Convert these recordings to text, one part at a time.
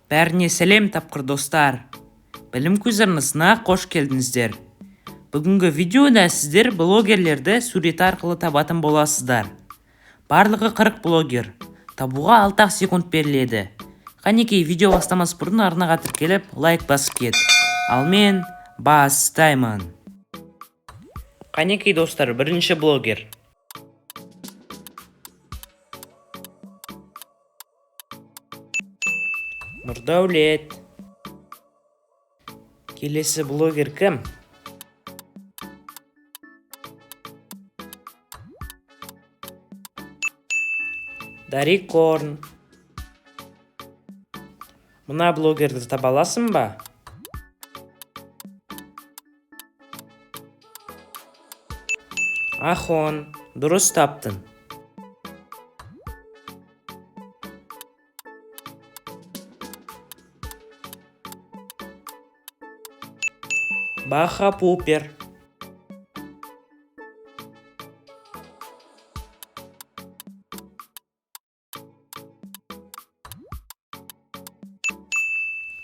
Бәріне сәлем тапқыр достар. Білім көзірнісіне қош келдіңіздер. Бүгінгі видеода сіздер блогерлерді сурет арқылы табатын боласыздар. Барлығы 40 блогер. Табуға 6 секунд беріледі. Қанекей видео бастамас бұрын арнаға тіркеліп лайк басып кет. Ал мен бастаймын. Қанекей достар, бірінші блогер. Нұрдәулет. Келесі блогер кім? Дарикорн. Мына блогерді таба аласың ба? Ахон. Дұрыс таптың. Баха Пупер.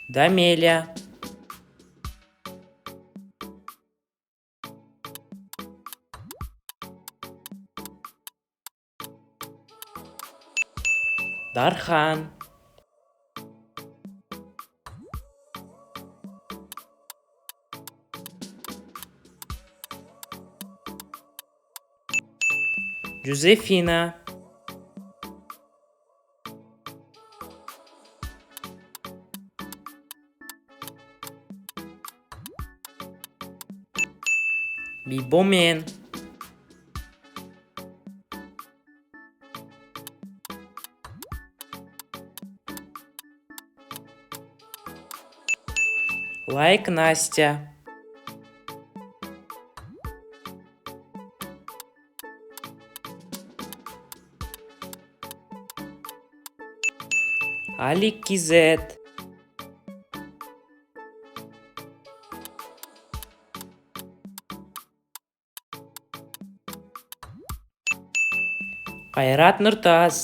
Дамеля. Дархан. Жозефина. Бибомен. Лайк Настя. Алик Кизет. Қайрат Нұртас.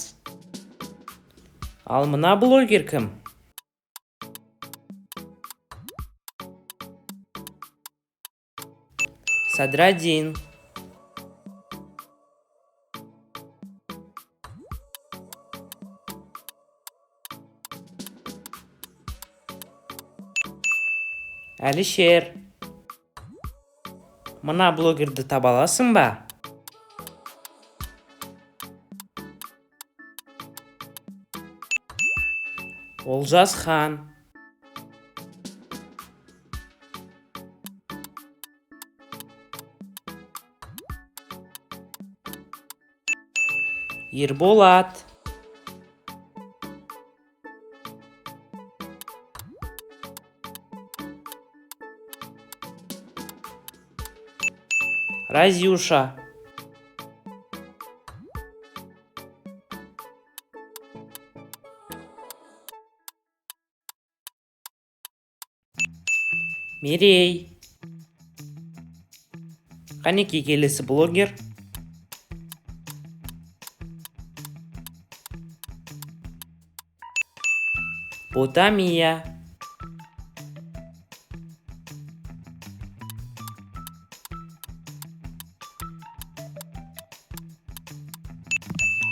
Ал мына блогер кім? Садрадин. Әлішер. Мына блогерді таба аласың ба? Олжасхан. Ерболат. Разюша. Мирей. Қанекей келесі блогер? Ботамия.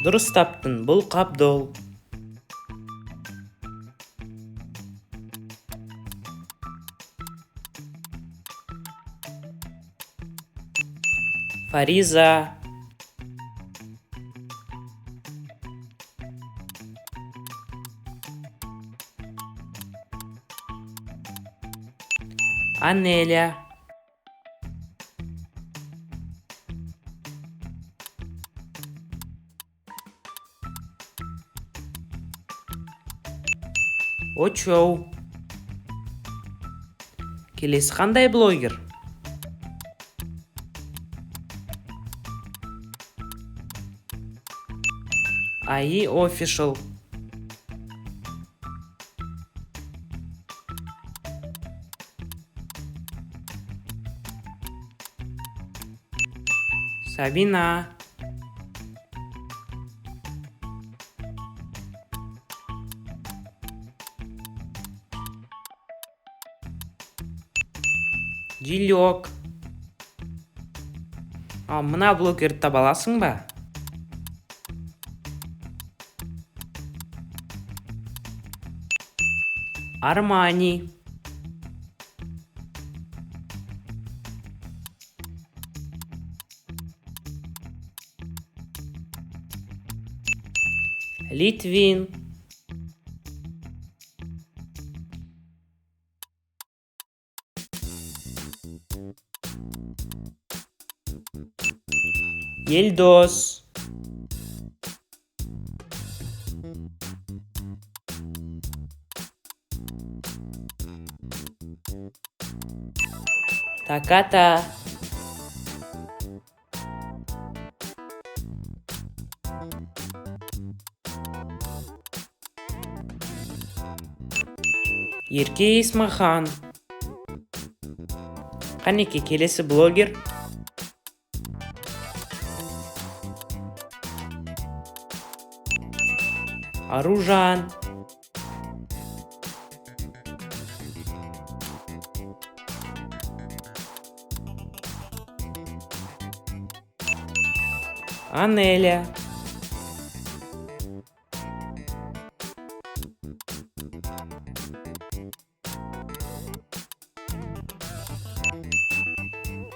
Дұрыс таптың, бұл Қабдол. Фариза. Анеля. Очоу. Келесі қандай блогер? АИ Official. Сабина. Дилек. Ал мына блогерді таба аласың ба? Армани. Литвин. Елдос. Таката. Ерке Исмахан. Қанеке келесі блогер? Аружан. Анеля.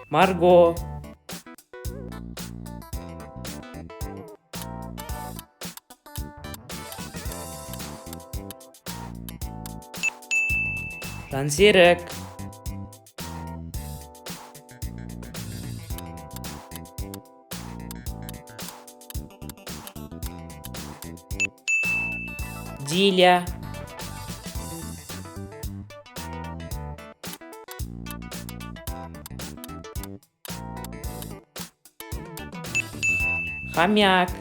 Марго. Жансерік. Диля. Хомяк.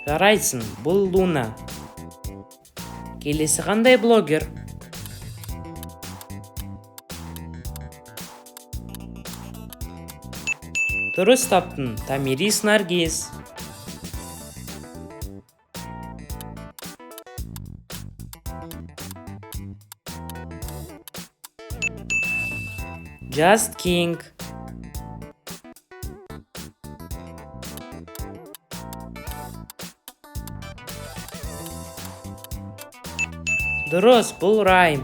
Жарайсың, бұл Луна. Келесі қандай блогер? Дұрыс таптың, Тамирис Наргиз. Just King. Дұрыс, бұл Райм.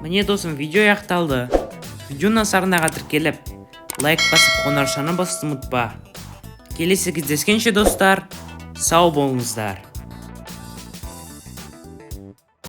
Міне досым, видео аяқталды. Видеоны сағынаға тіркеліп, лайк басып қоңырауды басуды ұмытпа. Келесі кездескенше достар, сау болыңыздар.